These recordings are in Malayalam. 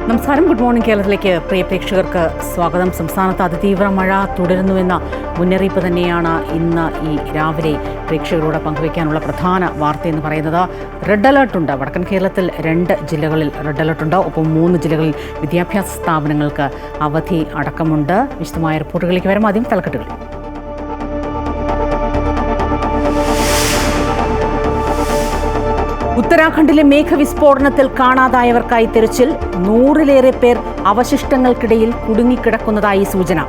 നമസ്കാരം. ഗുഡ് മോർണിംഗ് കേരളത്തിലേക്ക് പ്രിയ പ്രേക്ഷകർക്ക് സ്വാഗതം. സംസ്ഥാനത്ത് അതിതീവ്ര മഴ തുടരുന്നുവെന്ന മുന്നറിയിപ്പ് തന്നെയാണ് ഇന്ന് ഈ രാവിലെ പ്രേക്ഷകരോട് പങ്കുവയ്ക്കാനുള്ള പ്രധാന വാർത്ത എന്ന് പറയുന്നത്. റെഡ് അലേർട്ടുണ്ട്. വടക്കൻ കേരളത്തിൽ 2 ജില്ലകളിൽ റെഡ് അലേർട്ടുണ്ട്. ഒപ്പം 3 ജില്ലകളിൽ വിദ്യാഭ്യാസ സ്ഥാപനങ്ങൾക്ക് അവധി അടക്കമുണ്ട്. വിശദമായ റിപ്പോർട്ടുകളിലേക്ക് വരും. ആദ്യം തലക്കെട്ടുകൾ. ഉത്തരാഖണ്ഡിലെ മേഘവിസ്ഫോടനത്തിൽ കാണാതായവർക്കായി തെരച്ചിൽ. 100-ലേറെ പേർ അവശിഷ്ടങ്ങൾക്കിടയിൽ കുടുങ്ങിക്കിടക്കുന്നതായി സൂചന.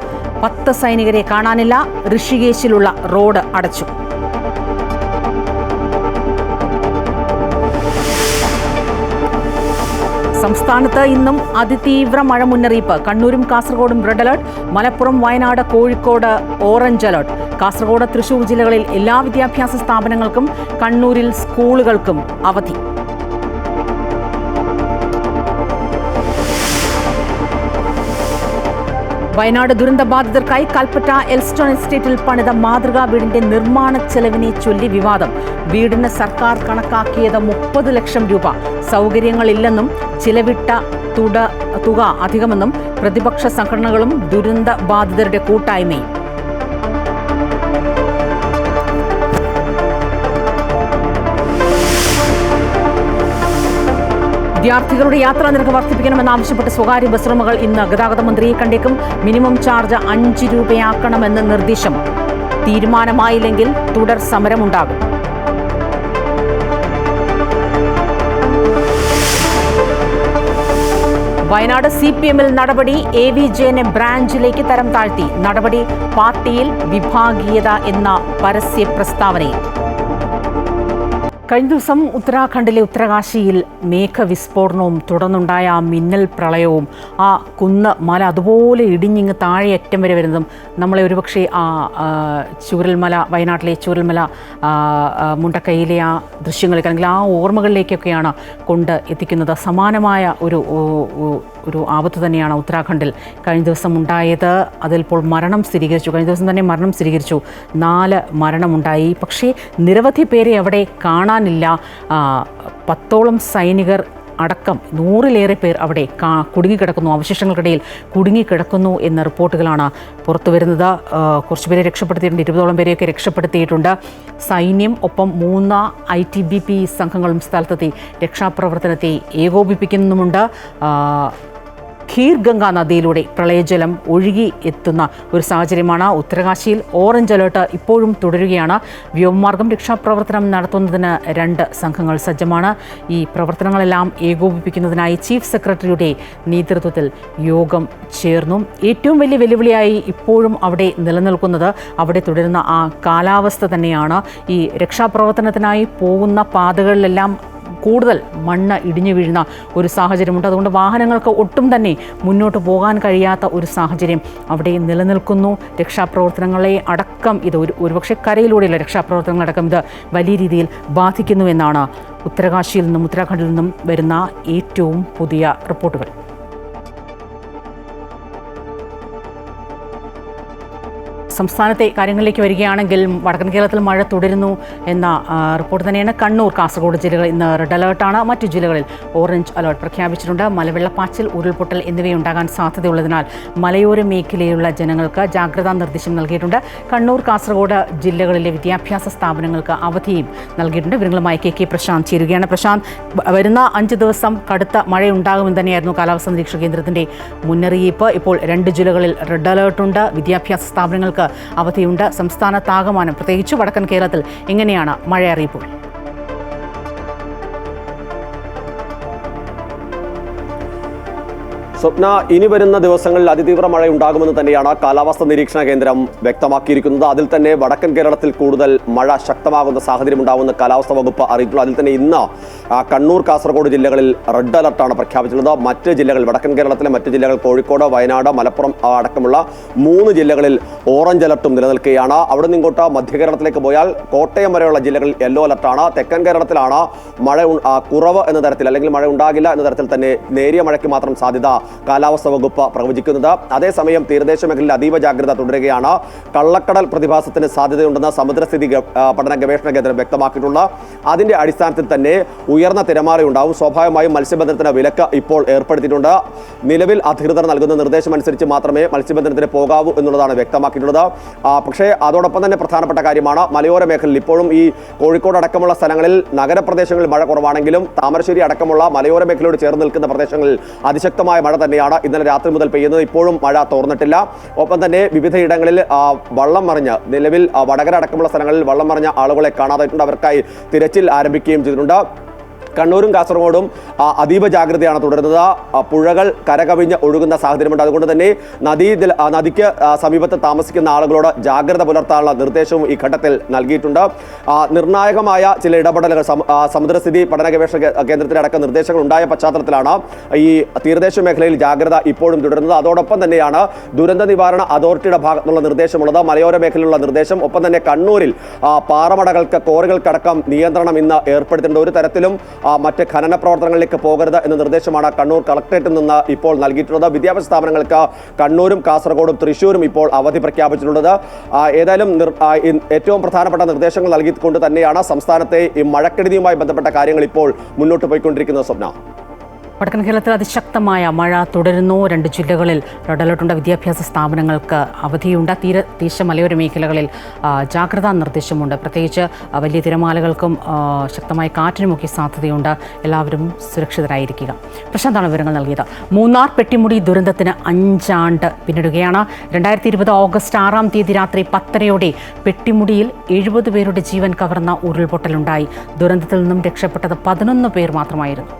10 സൈനികരെ കാണാനില്ല. ഋഷികേശിലുള്ള റോഡ് അടച്ചു. സംസ്ഥാനത്ത് ഇന്നും അതിതീവ്ര മഴ മുന്നറിയിപ്പ്. കണ്ണൂരും കാസർഗോഡും red alert. Malappuram, Wayanad, Kozhikode orange alert. Kasaragod, Thrissur ജില്ലകളിൽ എല്ലാ വിദ്യാഭ്യാസ സ്ഥാപനങ്ങൾക്കും, കണ്ണൂരിൽ സ്കൂളുകൾക്കും അവധി. വയനാട് ദുരന്തബാധിതർക്കായി കൽപ്പറ്റ എൽസ്റ്റൺ എസ്റ്റേറ്റിൽ പണിത മാതൃകാ വീടിന്റെ നിർമ്മാണ ചെലവിനെ ചൊല്ലി വിവാദം. വീടിന് സർക്കാർ കണക്കാക്കിയത് 30 ലക്ഷം രൂപ. സൗകര്യങ്ങളില്ലെന്നും ചിലവിട്ട തുക അധികമെന്നും പ്രതിപക്ഷ സംഘടനകളും ദുരന്ത ബാധിതരുടെ കൂട്ടായ്മയും. വിദ്യാർത്ഥികളുടെ യാത്രാ നിരക്ക് വർദ്ധിപ്പിക്കണമെന്നാവശ്യപ്പെട്ട് സ്വകാര്യ ബസ് ഉടമകൾ ഇന്ന് ഗതാഗത മന്ത്രിയെ കണ്ടേക്കും. മിനിമം ചാർജ് 5 രൂപയാക്കണമെന്ന് നിർദ്ദേശം. തീരുമാനമായില്ലെങ്കിൽ തുടർ സമരമുണ്ടാകും. വയനാട് CPM-ൽ നടപടി. AVJനെ ബ്രാഞ്ചിലേക്ക് തരം താഴ്ത്തി. നടപടി പാർട്ടിയിൽ വിഭാഗീയത എന്ന പരസ്യ പ്രസ്താവനയിൽ. കഴിഞ്ഞ ദിവസം ഉത്തരാഖണ്ഡിലെ ഉത്തരകാശിയിൽ മേഘവിസ്ഫോടനവും തുടർന്നുണ്ടായ ആ മിന്നൽ പ്രളയവും ആ മല അതുപോലെ ഇടിഞ്ഞിങ്ങ് താഴെയറ്റം വരെ വരുന്നതും നമ്മളെ ഒരുപക്ഷെ ആ ചൂരൽമല, വയനാട്ടിലെ ചൂരൽമല മുണ്ടക്കൈയിലെ ആ ദൃശ്യങ്ങളിലേക്ക് അല്ലെങ്കിൽ ആ ഓർമ്മകളിലേക്കൊക്കെയാണ് കൊണ്ട് എത്തിക്കുന്നത്. സമാനമായ ഒരു ആപത്ത് തന്നെയാണ് ഉത്തരാഖണ്ഡിൽ കഴിഞ്ഞ ദിവസം ഉണ്ടായത്. അതിലിപ്പോൾ മരണം സ്ഥിരീകരിച്ചു. കഴിഞ്ഞ ദിവസം തന്നെ മരണം സ്ഥിരീകരിച്ചു. 4 മരണമുണ്ടായി. പക്ഷേ നിരവധി പേരെ അവിടെ കാണാനില്ല. 10ഓളം സൈനികർ അടക്കം 100-ലേറെ പേർ അവിടെ കുടുങ്ങിക്കിടക്കുന്നു, അവശിഷ്ടങ്ങൾക്കിടയിൽ കുടുങ്ങിക്കിടക്കുന്നു എന്ന റിപ്പോർട്ടുകളാണ് പുറത്തു വരുന്നത്. കുറച്ചുപേരെ രക്ഷപ്പെടുത്തിയിട്ടുണ്ട്. 20ഓളം പേരെയൊക്കെ രക്ഷപ്പെടുത്തിയിട്ടുണ്ട്. സൈന്യം ഒപ്പം 3 ITBP സംഘങ്ങളും സ്ഥലത്തെത്തി രക്ഷാപ്രവർത്തനത്തെ ഏകോപിപ്പിക്കുന്നുമുണ്ട്. ഖീർഗംഗ നദിയിലൂടെ പ്രളയജലം ഒഴുകി എത്തുന്ന ഒരു സാഹചര്യമാണ്. ഉത്തരകാശിയിൽ ഓറഞ്ച് അലേർട്ട് ഇപ്പോഴും തുടരുകയാണ്. വ്യോമമാർഗം രക്ഷാപ്രവർത്തനം നടത്തുന്നതിന് 2 സംഘങ്ങൾ സജ്ജമാണ്. ഈ പ്രവർത്തനങ്ങളെല്ലാം ഏകോപിപ്പിക്കുന്നതിനായി ചീഫ് സെക്രട്ടറിയുടെ നേതൃത്വത്തിൽ യോഗം ചേർന്നു. ഏറ്റവും വലിയ വെല്ലുവിളിയായി ഇപ്പോഴും അവിടെ നിലനിൽക്കുന്നത് അവിടെ തുടരുന്ന ആ കാലാവസ്ഥ തന്നെയാണ്. ഈ രക്ഷാപ്രവർത്തനത്തിനായി പോകുന്ന പാതകളിലെല്ലാം കൂടുതൽ മണ്ണ് ഇടിഞ്ഞു വീഴുന്ന ഒരു സാഹചര്യമുണ്ട്. അതുകൊണ്ട് വാഹനങ്ങൾക്ക് ഒട്ടും തന്നെ മുന്നോട്ട് പോകാൻ കഴിയാത്ത ഒരു സാഹചര്യം അവിടെ നിലനിൽക്കുന്നു. രക്ഷാപ്രവർത്തനങ്ങളെ അടക്കം ഇത് ഒരുപക്ഷെ കരയിലൂടെയുള്ള രക്ഷാപ്രവർത്തനങ്ങളടക്കം ഇത് വലിയ രീതിയിൽ ബാധിക്കുന്നുവെന്നാണ് ഉത്തരകാശിയിൽ നിന്നും ഉത്തരാഖണ്ഡിൽ നിന്നും വരുന്ന ഏറ്റവും പുതിയ റിപ്പോർട്ടുകൾ. സംസ്ഥാനത്തെ കാര്യങ്ങളിലേക്ക് വരികയാണെങ്കിൽ വടക്കൻ കേരളത്തിൽ മഴ തുടരുന്നു എന്ന റിപ്പോർട്ട് തന്നെയാണ്. കണ്ണൂർ, കാസർഗോഡ് ജില്ലകളിൽ ഇന്ന് റെഡ് അലേർട്ടാണ്. മറ്റു ജില്ലകളിൽ ഓറഞ്ച് അലേർട്ട് പ്രഖ്യാപിച്ചിട്ടുണ്ട്. മലവെള്ളപ്പാച്ചിൽ, ഉരുൾപൊട്ടൽ എന്നിവയുണ്ടാകാൻ സാധ്യതയുള്ളതിനാൽ മലയോര മേഖലയിലുള്ള ജനങ്ങൾക്ക് ജാഗ്രതാ നിർദ്ദേശം നൽകിയിട്ടുണ്ട്. കണ്ണൂർ, കാസർഗോഡ് ജില്ലകളിലെ വിദ്യാഭ്യാസ സ്ഥാപനങ്ങൾക്ക് അവധിയും നൽകിയിട്ടുണ്ട്. വിവരങ്ങളുമായി KK പ്രശാന്ത് ചേരുകയാണ്. പ്രശാന്ത്, വരുന്ന 5 ദിവസം കടുത്ത മഴയുണ്ടാകുമെന്ന് തന്നെയായിരുന്നു കാലാവസ്ഥാ നിരീക്ഷണ കേന്ദ്രത്തിൻ്റെ മുന്നറിയിപ്പ്. ഇപ്പോൾ 2 ജില്ലകളിൽ റെഡ് അലേർട്ടുണ്ട്. വിദ്യാഭ്യാസ സ്ഥാപനങ്ങൾക്ക് അവധിയുണ്ട്. സംസ്ഥാനത്താകമാനം പ്രത്യേകിച്ച് വടക്കൻ കേരളത്തിൽ എങ്ങനെയാണ് മഴ അറിയിപ്പുകൾ? സ്വപ്ന, ഇനി വരുന്ന ദിവസങ്ങളിൽ അതിതീവ്ര മഴ ഉണ്ടാകുമെന്ന് തന്നെയാണ് കാലാവസ്ഥാ നിരീക്ഷണ കേന്ദ്രം വ്യക്തമാക്കിയിരിക്കുന്നത്. അതിൽ തന്നെ വടക്കൻ കേരളത്തിൽ കൂടുതൽ മഴ ശക്തമാകുന്ന സാഹചര്യം ഉണ്ടാകുമെന്ന് കാലാവസ്ഥാ വകുപ്പ് അറിയിച്ചിട്ടുണ്ട്. അതിൽ തന്നെ ഇന്ന് കണ്ണൂർ, കാസർഗോഡ് ജില്ലകളിൽ റെഡ് അലർട്ടാണ് പ്രഖ്യാപിച്ചിട്ടുള്ളത്. മറ്റ് ജില്ലകൾ, വടക്കൻ കേരളത്തിലെ മറ്റ് ജില്ലകൾ കോഴിക്കോട്, വയനാട്, മലപ്പുറം അടക്കമുള്ള 3 ജില്ലകളിൽ ഓറഞ്ച് അലർട്ടും നിലനിൽക്കുകയാണ്. അവിടെ നിന്ന് ഇങ്ങോട്ട് മധ്യ കേരളത്തിലേക്ക് പോയാൽ കോട്ടയം വരെയുള്ള ജില്ലകളിൽ യെല്ലോ അലർട്ടാണ്. തെക്കൻ കേരളത്തിലാണ് മഴ കുറവ് എന്ന തരത്തിൽ, അല്ലെങ്കിൽ മഴ ഉണ്ടാകില്ല എന്ന തരത്തിൽ തന്നെ നേരിയ മഴയ്ക്ക് മാത്രം സാധ്യത കാലാവസ്ഥാ വകുപ്പ് പ്രവചിക്കുന്നത്. അതേസമയം തീരദേശ മേഖലയിൽ അതീവ ജാഗ്രത തുടരുകയാണ്. കള്ളക്കടൽ പ്രതിഭാസത്തിന് സാധ്യതയുണ്ടെന്ന് സമുദ്രസ്ഥിതി പഠന ഗവേഷണ കേന്ദ്രം വ്യക്തമാക്കിയിട്ടുണ്ട്. അതിന്റെ അടിസ്ഥാനത്തിൽ തന്നെ ഉയർന്ന തിരമാലയുണ്ടാവും. സ്വാഭാവികമായും മത്സ്യബന്ധനത്തിന് വിലക്ക് ഇപ്പോൾ ഏർപ്പെടുത്തിയിട്ടുണ്ട്. നിലവിൽ അധികൃതർ നൽകുന്ന നിർദ്ദേശമനുസരിച്ച് മാത്രമേ മത്സ്യബന്ധനത്തിന് പോകാവൂ എന്നുള്ളതാണ് വ്യക്തമാക്കിയിട്ടുള്ളത്. പക്ഷേ അതോടൊപ്പം തന്നെ പ്രധാനപ്പെട്ട കാര്യമാണ് മലയോര മേഖലയിൽ ഇപ്പോഴും ഈ കോഴിക്കോട് അടക്കമുള്ള സ്ഥലങ്ങളിൽ നഗരപ്രദേശങ്ങളിൽ മഴ കുറവാണെങ്കിലും താമരശ്ശേരി അടക്കമുള്ള മലയോര മേഖലയോട് ചേർന്ന് നിൽക്കുന്ന പ്രദേശങ്ങളിൽ അതിശക്തമായ മഴ തന്നെയാണ് ഇന്നലെ രാത്രി മുതൽ പെയ്യുന്നത്. ഇപ്പോഴും മഴ തോർന്നിട്ടില്ല. ഒപ്പം തന്നെ വിവിധയിടങ്ങളിൽ വള്ളം മറിഞ്ഞ് നിലവിൽ വടകര അടക്കമുള്ള സ്ഥലങ്ങളിൽ വള്ളം മറിഞ്ഞ ആളുകളെ കാണാതായിട്ടുണ്ട്. അവർക്കായി തിരച്ചിൽ ആരംഭിക്കുകയും ചെയ്തിട്ടുണ്ട്. കണ്ണൂരും കാസർഗോഡും അതീവ ജാഗ്രതയാണ് തുടരുന്നത്. പുഴകൾ കരകവിഞ്ഞ് ഒഴുകുന്ന സാഹചര്യമുണ്ട്. അതുകൊണ്ട് തന്നെ നദിക്ക് സമീപത്ത് താമസിക്കുന്ന ആളുകളോട് ജാഗ്രത പുലർത്താനുള്ള നിർദ്ദേശവും ഈ ഘട്ടത്തിൽ നൽകിയിട്ടുണ്ട്. നിർണായകമായ ചില ഇടപെടലുകൾ സമുദ്രസ്ഥിതി പഠന ഗവേഷണ കേന്ദ്രത്തിലടക്കം നിർദ്ദേശങ്ങൾ ഉണ്ടായ പശ്ചാത്തലത്തിലാണ് ഈ തീരദേശ മേഖലയിൽ ജാഗ്രത ഇപ്പോഴും തുടരുന്നത്. അതോടൊപ്പം തന്നെയാണ് ദുരന്ത നിവാരണ അതോറിറ്റിയുടെ ഭാഗത്തുനിന്നുള്ള നിർദ്ദേശമുള്ളത്. മലയോര മേഖലയിലുള്ള നിർദ്ദേശം. ഒപ്പം തന്നെ കണ്ണൂരിൽ പാറമടകൾക്ക് കോറികൾക്കടക്കം നിയന്ത്രണം ഇന്ന് ഏർപ്പെടുത്തിയിട്ടുണ്ട്. ഒരു തരത്തിലും മറ്റ് ഖനന പ്രവർത്തനങ്ങളിലേക്ക് പോകരുത് എന്ന നിർദ്ദേശമാണ് കണ്ണൂർ കളക്ടറേറ്റിൽ നിന്ന് ഇപ്പോൾ നൽകിയിട്ടുള്ളത്. വിദ്യാഭ്യാസ സ്ഥാപനങ്ങൾക്ക് കണ്ണൂരും കാസർഗോഡും തൃശ്ശൂരും ഇപ്പോൾ അവധി പ്രഖ്യാപിച്ചിട്ടുള്ളത്. ഏതായാലും ഏറ്റവും പ്രധാനപ്പെട്ട നിർദ്ദേശങ്ങൾ നൽകിക്കൊണ്ട് തന്നെയാണ് സംസ്ഥാനത്തെ ഈ മഴക്കെടുതിയുമായി ബന്ധപ്പെട്ട കാര്യങ്ങൾ ഇപ്പോൾ മുന്നോട്ട് പോയിക്കൊണ്ടിരിക്കുന്നത്. സ്വപ്ന, വടക്കൻ കേരളത്തിൽ അതിശക്തമായ മഴ തുടരുന്നു. 2 ജില്ലകളിൽ റെഡ് അലർട്ടുണ്ട്. വിദ്യാഭ്യാസ സ്ഥാപനങ്ങൾക്ക് അവധിയുണ്ട്. തീര മലയോര മേഖലകളിൽ ജാഗ്രതാ നിർദ്ദേശമുണ്ട്. പ്രത്യേകിച്ച് വലിയ തിരമാലകൾക്കും ശക്തമായ കാറ്റിനുമൊക്കെ സാധ്യതയുണ്ട്. എല്ലാവരും സുരക്ഷിതരായിരിക്കുക. പ്രശാന്താണ് വിവരങ്ങൾ നൽകിയത്. മൂന്നാർ പെട്ടിമുടി ദുരന്തത്തിന് 5 ആണ്ട് പിന്നിടുകയാണ്. 2020 ഓഗസ്റ്റ് 6-ാം തീയതി രാത്രി 10:30 പെട്ടിമുടിയിൽ 70 പേരുടെ ജീവൻ കവർന്ന ഉരുൾപൊട്ടലുണ്ടായി. ദുരന്തത്തിൽ നിന്നും രക്ഷപ്പെട്ടത് 11 പേർ മാത്രമായിരുന്നു.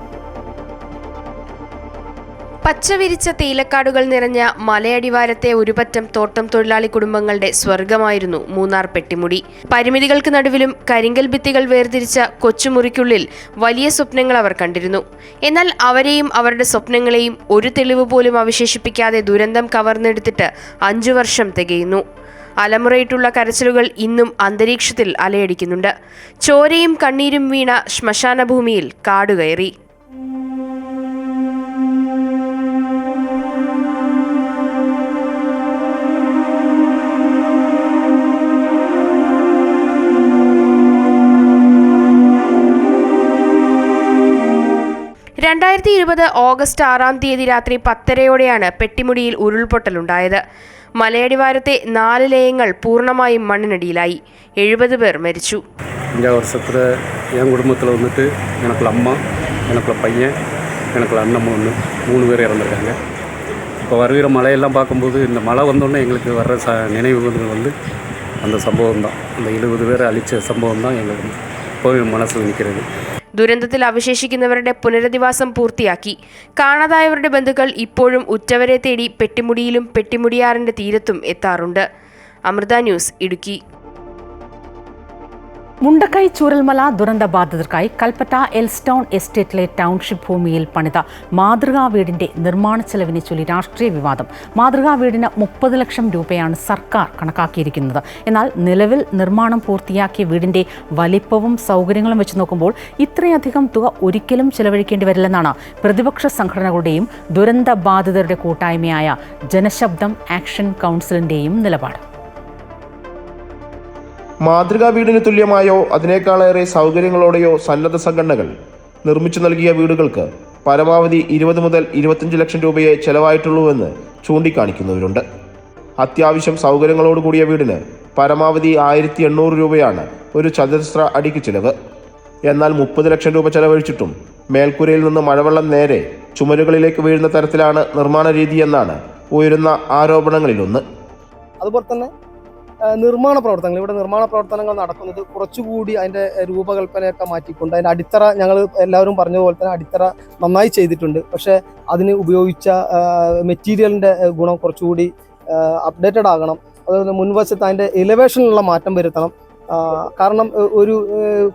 പച്ചവിരിച്ച തേയിലക്കാടുകൾ നിറഞ്ഞ മലയടിവാരത്തെ ഒരുപറ്റം തോട്ടം തൊഴിലാളി കുടുംബങ്ങളുടെ സ്വർഗമായിരുന്നു മൂന്നാർ പെട്ടിമുടി. പരിമിതികൾക്ക് നടുവിലും കരിങ്കൽ ഭിത്തികൾ വേർതിരിച്ച കൊച്ചുമുറിക്കുള്ളിൽ വലിയ സ്വപ്നങ്ങൾ അവർ കണ്ടിരുന്നു. എന്നാൽ അവരെയും അവരുടെ സ്വപ്നങ്ങളെയും ഒരു തെളിവ് പോലും അവശേഷിപ്പിക്കാതെ ദുരന്തം കവർന്നെടുത്തിട്ട് 5 വർഷം തികയുന്നു. അലമുറയിട്ടുള്ള കരച്ചിലുകൾ ഇന്നും അന്തരീക്ഷത്തിൽ അലയടിക്കുന്നുണ്ട്. ചോരയും കണ്ണീരും വീണ ശ്മശാന ഭൂമിയിൽ കാടുകയറി. ഓഗസ്റ്റ് 6-ാം തീയതി രാത്രി 10:30 പെട്ടിമുടിയിൽ ഉരുൾപൊട്ടലുണ്ടായത്. മലയടിവാരത്തെ 4 ലയങ്ങൾ പൂർണ്ണമായും മണ്ണിനടിയിലായി. 70 പേർ മരിച്ചു. 5 வருஷத்தில் என் குடும்பத்தில் வந்துட்டு எனக்குள்ள அம்மா, எனக்குள்ள பையன், எனக்குள்ள அண்ணன் 3 பேர் இறந்துருக்காங்க. இப்போ வருகிற மழையெல்லாம் பார்க்கும்போது இந்த மழை வந்தோடனே எங்களுக்கு வர்ற நினைவுகள் வந்து அந்த சம்பவம் தான். அந்த 70 பேரை அழித்த சம்பவம் தான் எங்களுக்கு ഇപ്പോൾ മനസ്സിൽ നിൽക്കുന്നത്. ദുരന്തത്തിൽ അവശേഷിക്കുന്നവരുടെ പുനരധിവാസം പൂർത്തിയാക്കി. കാണാതായവരുടെ ബന്ധുക്കൾ ഇപ്പോഴും ഉറ്റവരെ തേടി പെട്ടിമുടിയിലും പെട്ടിമുടിയാറിന്റെ തീരത്തും എത്താറുണ്ട്. അമൃത ന്യൂസ്, ഇടുക്കി. മുണ്ടക്കൈ ചൂരൽമല ദുരന്ത ബാധിതർക്കായി കൽപ്പറ്റ എൽസ്റ്റൗൺ എസ്റ്റേറ്റിലെ ടൗൺഷിപ്പ് ഭൂമിയിൽ പണിത മാതൃകാ വീടിന്റെ നിർമ്മാണ ചെലവിനെ ചൊല്ലി രാഷ്ട്രീയ വിവാദം. മാതൃകാ വീടിന് 30 ലക്ഷം രൂപയാണ് സർക്കാർ കണക്കാക്കിയിരിക്കുന്നത്. എന്നാൽ നിലവിൽ നിർമ്മാണം പൂർത്തിയാക്കിയ വീടിന്റെ വലിപ്പവും സൗകര്യങ്ങളും വെച്ച് നോക്കുമ്പോൾ ഇത്രയധികം തുക ഒരിക്കലും ചെലവഴിക്കേണ്ടി വരില്ലെന്നാണ് പ്രതിപക്ഷ സംഘടനകളുടെയും ദുരന്ത ബാധിതരുടെ കൂട്ടായ്മയായ ജനശബ്ദം ആക്ഷൻ കൗൺസിലിന്റെയും നിലപാട്. മാതൃകാ വീടിന് തുല്യമായോ അതിനേക്കാളേറെ സൗകര്യങ്ങളോടെയോ സന്നദ്ധ സംഘടനകൾ നിർമ്മിച്ചു നൽകിയ വീടുകൾക്ക് പരമാവധി 20 മുതൽ 25 ലക്ഷം രൂപയെ ചെലവായിട്ടുള്ളൂവെന്ന് ചൂണ്ടിക്കാണിക്കുന്നവരുണ്ട്. അത്യാവശ്യം സൗകര്യങ്ങളോടുകൂടിയ വീടിന് പരമാവധി 1800 രൂപയാണ് ഒരു ചതുരശ്ര അടിക്ക് ചിലവ്. എന്നാൽ 30 ലക്ഷം രൂപ ചെലവഴിച്ചിട്ടും മേൽക്കൂരയിൽ നിന്ന് മഴവെള്ളം നേരെ ചുമരുകളിലേക്ക് വീഴുന്ന തരത്തിലാണ് നിർമ്മാണ രീതിയെന്നാണ് ഉയരുന്ന ആരോപണങ്ങളിലൊന്ന്. അതുപോലെ തന്നെ നിർമ്മാണ പ്രവർത്തനങ്ങൾ, ഇവിടെ നിർമ്മാണ പ്രവർത്തനങ്ങൾ നടക്കുന്നത് കുറച്ചുകൂടി അതിൻ്റെ രൂപകൽപ്പനയൊക്കെ മാറ്റിക്കൊണ്ട് അതിൻ്റെ അടിത്തറ, ഞങ്ങൾ എല്ലാവരും പറഞ്ഞതുപോലെ തന്നെ അടിത്തറ നന്നായി ചെയ്തിട്ടുണ്ട്. പക്ഷേ അതിന് ഉപയോഗിച്ച മെറ്റീരിയലിൻ്റെ ഗുണം കുറച്ചുകൂടി അപ്ഡേറ്റഡ് ആകണം. അതുപോലെ മുൻവശത്ത് അതിൻ്റെ എലിവേഷനിലുള്ള മാറ്റം വരുത്തണം. കാരണം ഒരു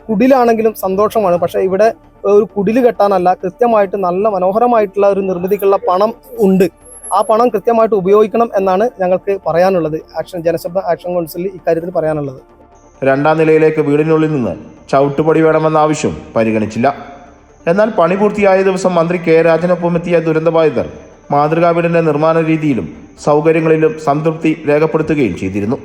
കുടിലാണെങ്കിലും സന്തോഷമാണ്, പക്ഷേ ഇവിടെ ഒരു കുടിൽ കെട്ടാനല്ല, കൃത്യമായിട്ട് നല്ല മനോഹരമായിട്ടുള്ള ഒരു നിർമ്മിതിക്കുള്ള പണം ഉണ്ട്. ആ പണം കൃത്യമായിട്ട് ഉപയോഗിക്കണം എന്നാണ് ഞങ്ങൾക്ക് പറയാനുള്ളത്. ജനശബ്ദ ആക്ഷൻ കൗൺസിലിൽ ഇക്കാര്യത്തിൽ പറയാനുള്ളത്. 2ാം നിലയിലേക്ക് വീടിനുള്ളിൽ നിന്ന് ചവിട്ടുപടി വേണമെന്ന ആവശ്യം പരിഗണിച്ചില്ല. എന്നാൽ പണി പൂർത്തിയായ ദിവസം മന്ത്രി കെ രാജനൊപ്പമെത്തിയ ദുരന്തബാധിതർ മാതൃകാ വീടിന്റെ നിർമ്മാണ രീതിയിലും സൗകര്യങ്ങളിലും സംതൃപ്തി രേഖപ്പെടുത്തുകയും ചെയ്തിരുന്നു.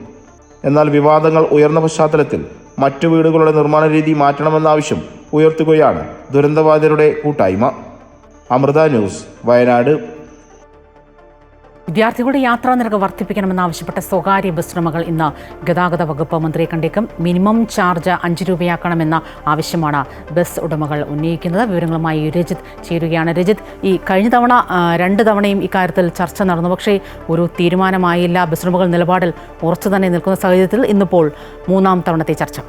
എന്നാൽ വിവാദങ്ങൾ ഉയർന്ന പശ്ചാത്തലത്തിൽ മറ്റു വീടുകളുടെ നിർമ്മാണ രീതി മാറ്റണമെന്ന ആവശ്യം ഉയർത്തുകയാണ് ദുരന്തബാധിതരുടെ കൂട്ടായ്മ. അമൃത ന്യൂസ്, വയനാട്. വിദ്യാർത്ഥികളുടെ യാത്രാ നിരക്ക് വർദ്ധിപ്പിക്കണമെന്നാവശ്യപ്പെട്ട സ്വകാര്യ ബസ് ഉടമകൾ ഇന്ന് ഗതാഗത വകുപ്പ് മന്ത്രിയെ കണ്ടേക്കും. മിനിമം ചാർജ് 5 രൂപയാക്കണമെന്ന ആവശ്യമാണ് ബസ് ഉടമകൾ ഉന്നയിക്കുന്നത്. വിവരങ്ങളുമായി രജിത് ചേരുകയാണ്. രജിത്, ഈ കഴിഞ്ഞ തവണ 2 തവണയും ഇക്കാര്യത്തിൽ ചർച്ച നടന്നു, പക്ഷേ ഒരു തീരുമാനമായില്ല. ബസ് ഉടമകൾ നിലപാടിൽ ഉറച്ചു തന്നെ നിൽക്കുന്ന സാഹചര്യത്തിൽ ഇന്നിപ്പോൾ 3ാം തവണത്തെ ചർച്ച.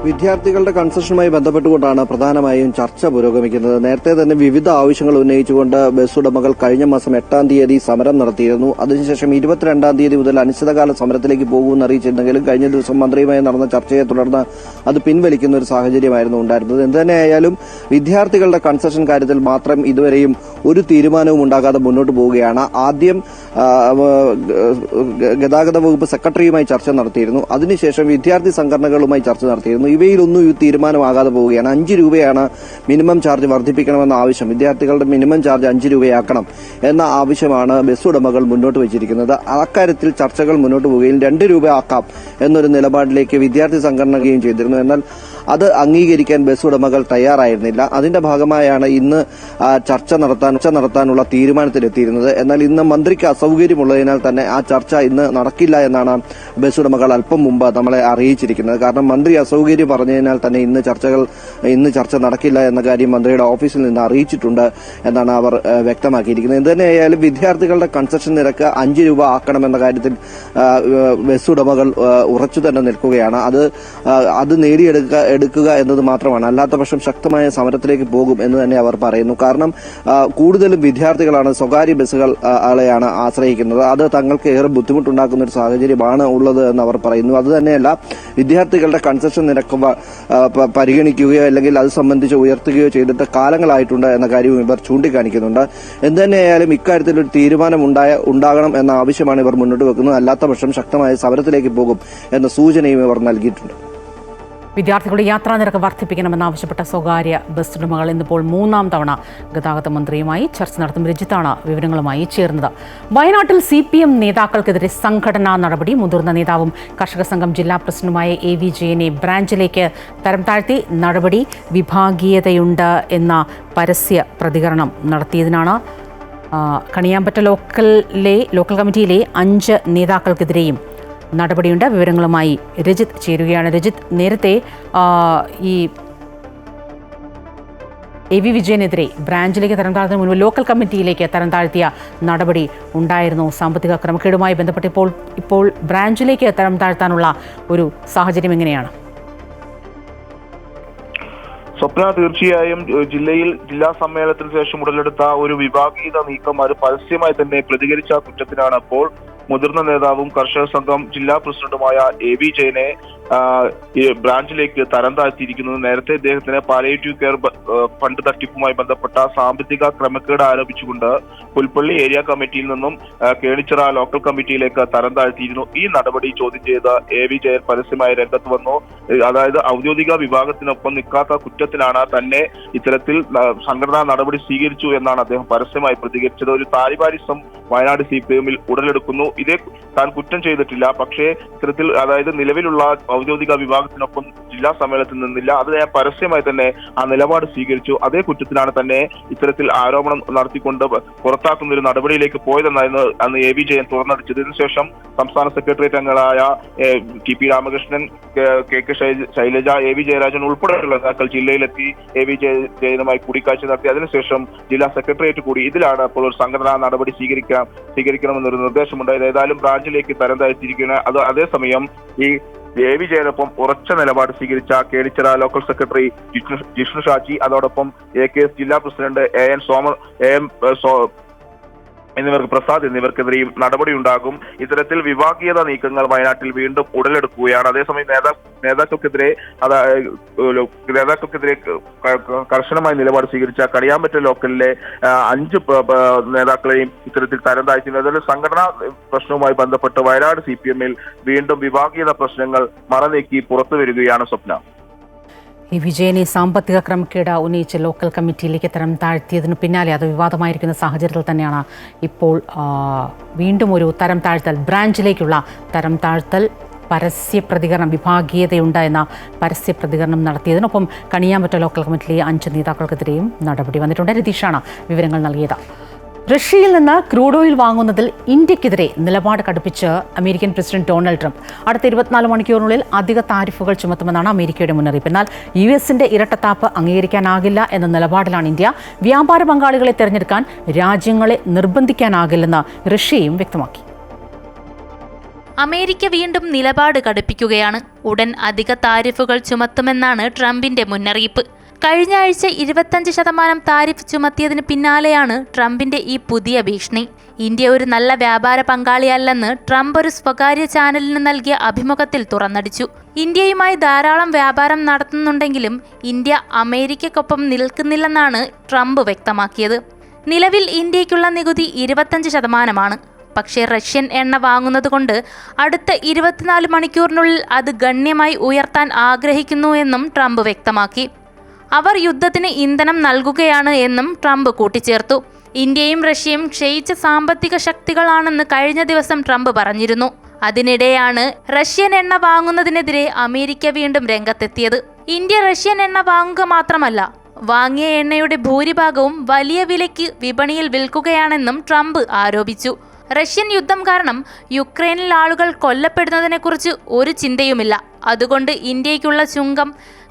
വിദ്യാർത്ഥികളുടെ കൺസെഷനുമായി ബന്ധപ്പെട്ടുകൊണ്ടാണ് പ്രധാനമായും ചർച്ച പുരോഗമിക്കുന്നത്. നേരത്തെ തന്നെ വിവിധ ആവശ്യങ്ങൾ ഉന്നയിച്ചുകൊണ്ട് ബസ് ഉടമകൾ കഴിഞ്ഞ മാസം 8-ാം തീയതി സമരം നടത്തിയിരുന്നു. അതിനുശേഷം 22-ാം തീയതി മുതൽ അനിശ്ചിതകാല സമരത്തിലേക്ക് പോകുമെന്ന് അറിയിച്ചിരുന്നെങ്കിലും കഴിഞ്ഞ ദിവസം മന്ത്രിയുമായി നടന്ന ചർച്ചയെ തുടർന്ന് അത് പിൻവലിക്കുന്ന ഒരു സാഹചര്യമായിരുന്നു ഉണ്ടായിരുന്നത്. എന്തുതന്നെയായാലും വിദ്യാർത്ഥികളുടെ കൺസെഷൻ കാര്യത്തിൽ മാത്രം ഇതുവരെയും ഒരു തീരുമാനവും ഉണ്ടാകാതെ മുന്നോട്ട് പോവുകയാണ്. ആദ്യം ഗതാഗത വകുപ്പ് സെക്രട്ടറിയുമായി ചർച്ച നടത്തിയിരുന്നു. അതിനുശേഷം വിദ്യാർത്ഥി സംഘടനകളുമായി ചർച്ച നടത്തിയിരുന്നു. ഇവയിലൊന്നും ഈ തീരുമാനമാകാതെ പോവുകയാണ്. 5 രൂപയാണ് മിനിമം ചാർജ് വർദ്ധിപ്പിക്കണമെന്ന ആവശ്യം. വിദ്യാർത്ഥികളുടെ മിനിമം ചാർജ് 5 രൂപയാക്കണം എന്ന ആവശ്യമാണ് ബസ് ഉടമകൾ മുന്നോട്ട് വച്ചിരിക്കുന്നത്. അക്കാര്യത്തിൽ ചർച്ചകൾ മുന്നോട്ട് പോവുകയും 2 രൂപ ആക്കാം എന്നൊരു നിലപാടിലേക്ക് വിദ്യാർത്ഥി സംഘടനയും ചെയ്തിരുന്നു. എന്നാൽ അത് അംഗീകരിക്കാൻ ബസ് ഉടമകൾ തയ്യാറായിരുന്നില്ല. അതിന്റെ ഭാഗമായാണ് ഇന്ന് ചർച്ച നടത്താനുള്ള തീരുമാനത്തിലെത്തിയിരുന്നത്. എന്നാൽ ഇന്ന് മന്ത്രിക്ക് അസൗകര്യമുള്ളതിനാൽ തന്നെ ആ ചർച്ച ഇന്ന് നടക്കില്ല എന്നാണ് ബസ് ഉടമകൾ അല്പം മുമ്പ് നമ്മളെ അറിയിച്ചിരിക്കുന്നത്. കാരണം മന്ത്രി അസൗകര്യം പറഞ്ഞതിനാൽ തന്നെ ഇന്ന് ചർച്ച നടക്കില്ല എന്ന കാര്യം മന്ത്രിയുടെ ഓഫീസിൽ നിന്ന് അറിയിച്ചിട്ടുണ്ട് എന്നാണ് അവർ വ്യക്തമാക്കിയിരിക്കുന്നത്. എന്തുതന്നെയായാലും വിദ്യാർത്ഥികളുടെ കൺസെഷൻ നിരക്ക് 5 രൂപ ആക്കണമെന്ന കാര്യത്തിൽ ബസ് ഉടമകൾ ഉറച്ചു തന്നെ നിൽക്കുകയാണ്. അത് നേടിയെടുക്കുക എന്നത് മാത്രമാണ്. അല്ലാത്ത പക്ഷം ശക്തമായ സമരത്തിലേക്ക് പോകും എന്ന് തന്നെ അവർ പറയുന്നു. കാരണം കൂടുതലും വിദ്യാർത്ഥികളാണ് സ്വകാര്യ ബസ്സുകൾ ആളെയാണ് ആശ്രയിക്കുന്നത്. അത് തങ്ങൾക്ക് ഏറെ ബുദ്ധിമുട്ടുണ്ടാക്കുന്ന ഒരു സാഹചര്യമാണ് ഉള്ളത് എന്ന് അവർ പറയുന്നു. അതുതന്നെയല്ല, വിദ്യാർത്ഥികളുടെ കൺസെഷൻ നിരക്ക് പരിഗണിക്കുകയോ അല്ലെങ്കിൽ അത് സംബന്ധിച്ച് ഉയർത്തുകയോ ചെയ്തിട്ട് കാലങ്ങളായിട്ടുണ്ട് എന്ന കാര്യവും ഇവർ ചൂണ്ടിക്കാണിക്കുന്നുണ്ട്. എന്തുതന്നെയായാലും ഇക്കാര്യത്തിൽ ഒരു തീരുമാനം ഉണ്ടാകണം എന്ന ആവശ്യമാണ് ഇവർ മുന്നോട്ട് വെക്കുന്നത്. അല്ലാത്ത പക്ഷം ശക്തമായ സമരത്തിലേക്ക് പോകും എന്ന സൂചനയും ഇവർ നൽകിയിട്ടുണ്ട്. വിദ്യാർത്ഥികളുടെ യാത്രാ നിരക്ക് വർദ്ധിപ്പിക്കണമെന്നാവശ്യപ്പെട്ട സ്വകാര്യ ബസ് ഉടമകൾ ഇന്നിപ്പോൾ 3ാം തവണ ഗതാഗത മന്ത്രിയുമായി ചർച്ച നടത്തും. രജിത്താണ് വിവരങ്ങളുമായി ചേർന്നത്. വയനാട്ടിൽ CPM നേതാക്കൾക്കെതിരെ സംഘടനാ നടപടി. മുതിർന്ന നേതാവും കർഷക സംഘം ജില്ലാ പ്രസിഡന്റുമായ AV ജയനെ ബ്രാഞ്ചിലേക്ക് തരം താഴ്ത്തി. നടപടി വിഭാഗീയതയുണ്ട് എന്ന പരസ്യ പ്രതികരണം നടത്തിയതിനാണ്. കണിയാമ്പറ്റ ലോക്കൽ കമ്മിറ്റിയിലെ 5 നേതാക്കൾക്കെതിരെയും നടപടിയുണ്ട്. വിവരങ്ങളുമായി രജിത് ചേരുകയാണ്. രജിത്, നേരത്തെ ഈ AV വിജയനെതിരെ ബ്രാഞ്ചിലേക്ക് തരം താഴ്ത്തുന്നതിന് മുൻപ് ലോക്കൽ കമ്മിറ്റിയിലേക്ക് തരം താഴ്ത്തിയ നടപടി ഉണ്ടായിരുന്നു. സാമ്പത്തിക ക്രമക്കേടുമായി ബന്ധപ്പെട്ട് ഇപ്പോൾ ബ്രാഞ്ചിലേക്ക് തരം താഴ്ത്താനുള്ള ഒരു സാഹചര്യം എങ്ങനെയാണ്? സ്വപ്ന, തീർച്ചയായും ജില്ലാ സമ്മേളനത്തിന് ശേഷം ഉടലെടുത്ത ഒരു വിഭാഗീയത നീക്കം അത് പരസ്യമായി തന്നെ പ്രതികരിച്ച കുറ്റത്തിനാണ് അപ്പോൾ മുതിർന്ന നേതാവും കർഷക സംഘം ജില്ലാ പ്രസിഡന്റുമായ AV ജയനെ ബ്രാഞ്ചിലേക്ക് തരം താഴ്ത്തിയിരിക്കുന്നത്. നേരത്തെ ഇദ്ദേഹത്തിന് പാലിയേറ്റീവ് കെയർ ഫണ്ട് തട്ടിപ്പുമായി ബന്ധപ്പെട്ട സാമ്പത്തിക ക്രമക്കേട് ആരോപിച്ചുകൊണ്ട് പുൽപ്പള്ളി ഏരിയ കമ്മിറ്റിയിൽ നിന്നും കേണിച്ചിറ ലോക്കൽ കമ്മിറ്റിയിലേക്ക് തരം താഴ്ത്തിയിരുന്നു. ഈ നടപടി ചോദ്യം ചെയ്ത് AV ജയൻ പരസ്യമായി രംഗത്ത് വന്നു. അതായത് ഔദ്യോഗിക വിഭാഗത്തിനൊപ്പം നിൽക്കാത്ത കുറ്റത്തിനാണ് തന്നെ ഇത്തരത്തിൽ സംഘടനാ നടപടി സ്വീകരിച്ചു എന്നാണ് അദ്ദേഹം പരസ്യമായി പ്രതികരിച്ചത്. ഒരു താലിബാനിസം വയനാട് CPM-ൽ ഉടലെടുക്കുന്നു. ഇതേ താൻ കുറ്റം ചെയ്തിട്ടില്ല, പക്ഷേ ഇത്തരത്തിൽ അതായത് നിലവിലുള്ള ഔദ്യോഗിക വിഭാഗത്തിനൊപ്പം ജില്ലാ സമ്മേളനത്തിൽ നിന്നില്ല. അത് ഞാൻ പരസ്യമായി തന്നെ ആ നിലപാട് സ്വീകരിച്ചു. അതേ കുറ്റത്തിനാണ് തന്നെ ഇത്തരത്തിൽ ആരോപണം നടത്തിക്കൊണ്ട് പുറത്താക്കുന്ന ഒരു നടപടിയിലേക്ക് പോയതെന്നായിരുന്നു അന്ന് AV ജയൻ തുറന്നടിച്ചത്. ഇതിനുശേഷം സംസ്ഥാന സെക്രട്ടേറിയറ്റ് അംഗങ്ങളായ TP Ramakrishnan, KK Shailaja, AV Jayarajan ഉൾപ്പെടെയുള്ള നേതാക്കൾ ജില്ലയിലെത്തി AV ജയനുമായി കൂടിക്കാഴ്ച നടത്തി. അതിനുശേഷം ജില്ലാ സെക്രട്ടേറിയറ്റ് കൂടി ഇതിലാണ് അപ്പോൾ ഒരു സംഘടനാ നടപടി സ്വീകരിക്കണമെന്നൊരു നിർദ്ദേശമുണ്ടായത്. ഏതായാലും ബ്രാഞ്ചിലേക്ക് തരം താഴ്ത്തിയിരിക്കുന്ന അതേസമയം ഈ AV ജയനൊപ്പം ഉറച്ച നിലപാട് സ്വീകരിച്ച കേണിച്ചിറ ലോക്കൽ സെക്രട്ടറി ജിഷ്ണു ഷാജി, അതോടൊപ്പം AKS ജില്ലാ പ്രസിഡന്റ് പ്രസാദ് എന്നിവർക്കെതിരെയും നടപടിയുണ്ടാകും. ഇത്തരത്തിൽ വിഭാഗീയത നീക്കങ്ങൾ വയനാട്ടിൽ വീണ്ടും ഉടലെടുക്കുകയാണ്. അതേസമയം നേതാക്കൾക്കെതിരെ കർശനമായ നിലപാട് സ്വീകരിച്ച കണിയാമ്പറ്റ ലോക്കലിലെ 5 നേതാക്കളെയും ഇത്തരത്തിൽ തരം താഴ്ത്തുന്നത് സംഘടനാ പ്രശ്നവുമായി ബന്ധപ്പെട്ട് വയനാട് CPM-ൽ വീണ്ടും വിഭാഗീയത പ്രശ്നങ്ങൾ മറനീക്കി പുറത്തു വരികയാണ്. സ്വപ്ന, ഈ വിജയനെ സാമ്പത്തിക ക്രമക്കേട് ഉന്നയിച്ച് ലോക്കൽ കമ്മിറ്റിയിലേക്ക് തരം താഴ്ത്തിയതിനു പിന്നാലെ അത് വിവാദമായിരിക്കുന്ന സാഹചര്യത്തിൽ തന്നെയാണ് ഇപ്പോൾ വീണ്ടും ഒരു തരം താഴ്ത്തൽ, ബ്രാഞ്ചിലേക്കുള്ള തരം താഴ്ത്തൽ പരസ്യ പ്രതികരണം, വിഭാഗീയതയുണ്ട് എന്ന പരസ്യ പ്രതികരണം നടത്തിയതിനൊപ്പം കണിയാമ്പറ്റ ലോക്കൽ കമ്മിറ്റിയിലെ 5 നേതാക്കൾക്കെതിരെയും നടപടി വന്നിട്ടുണ്ട്. രതീഷാണ് വിവരങ്ങൾ നൽകിയത്. റഷ്യയിൽ നിന്ന് ക്രൂഡ് ഓയിൽ വാങ്ങുന്നതിൽ ഇന്ത്യക്കെതിരെ നിലപാട് കടുപ്പിച്ച് അമേരിക്കൻ പ്രസിഡന്റ് ഡൊണാൾഡ് ട്രംപ് അടുത്ത 24 മണിക്കൂറിനുള്ളിൽ അധിക താരിഫുകൾ ചുമത്തുമെന്നാണ് അമേരിക്കയുടെ മുന്നറിയിപ്പ്. എന്നാൽ US-ന്റെ ഇരട്ടത്താപ്പ് അംഗീകരിക്കാനാകില്ല എന്ന നിലപാടിലാണ് ഇന്ത്യ. വ്യാപാര പങ്കാളികളെ തിരഞ്ഞെടുക്കാൻ രാജ്യങ്ങളെ നിർബന്ധിക്കാനാകില്ലെന്ന് റഷ്യയും വ്യക്തമാക്കി. അമേരിക്ക വീണ്ടും നിലപാട് കടുപ്പിക്കുകയാണ്. ഉടൻ അധിക താരിഫുകൾ ചുമത്തുമെന്നാണ് ട്രംപിന്റെ മുന്നറിയിപ്പ്. കഴിഞ്ഞ ആഴ്ച 25% താരിഫ് ചുമത്തിയതിന് പിന്നാലെയാണ് ട്രംപിന്റെ ഈ പുതിയ ഭീഷണി. ഇന്ത്യ ഒരു നല്ല വ്യാപാര പങ്കാളിയല്ലെന്ന് ട്രംപ് ഒരു സ്വകാര്യ ചാനലിന് നൽകിയ അഭിമുഖത്തിൽ തുറന്നടിച്ചു. ഇന്ത്യയുമായി ധാരാളം വ്യാപാരം നടത്തുന്നുണ്ടെങ്കിലും ഇന്ത്യ അമേരിക്കയ്ക്കൊപ്പം നിൽക്കുന്നില്ലെന്നാണ് ട്രംപ് വ്യക്തമാക്കിയത്. നിലവിൽ ഇന്ത്യയ്ക്കുള്ള നികുതി 25%. പക്ഷേ റഷ്യൻ എണ്ണ വാങ്ങുന്നതുകൊണ്ട് അടുത്ത 24 മണിക്കൂറിനുള്ളിൽ അത് ഗണ്യമായി ഉയർത്താൻ ആഗ്രഹിക്കുന്നു എന്നും ട്രംപ് വ്യക്തമാക്കി. അവർ യുദ്ധത്തിന് ഇന്ധനം നൽകുകയാണ് എന്നും ട്രംപ് കൂട്ടിച്ചേർത്തു. ഇന്ത്യയും റഷ്യയും ക്ഷയിച്ച സാമ്പത്തിക ശക്തികളാണെന്ന് കഴിഞ്ഞ ദിവസം ട്രംപ് പറഞ്ഞിരുന്നു. അതിനിടെയാണ് റഷ്യൻ എണ്ണ വാങ്ങുന്നതിനെതിരെ അമേരിക്ക വീണ്ടും രംഗത്തെത്തിയത്. ഇന്ത്യ റഷ്യൻ എണ്ണ വാങ്ങുക മാത്രമല്ല, വാങ്ങിയ എണ്ണയുടെ ഭൂരിഭാഗവും വലിയ വിലയ്ക്ക് വിപണിയിൽ വിൽക്കുകയാണെന്നും ട്രംപ് ആരോപിച്ചു. റഷ്യൻ യുദ്ധം കാരണം യുക്രൈനിൽ ആളുകൾ കൊല്ലപ്പെടുന്നതിനെക്കുറിച്ച് ഒരു ചിന്തയുമില്ല. അതുകൊണ്ട് ഇന്ത്യയ്ക്കുള്ള ചുങ്കം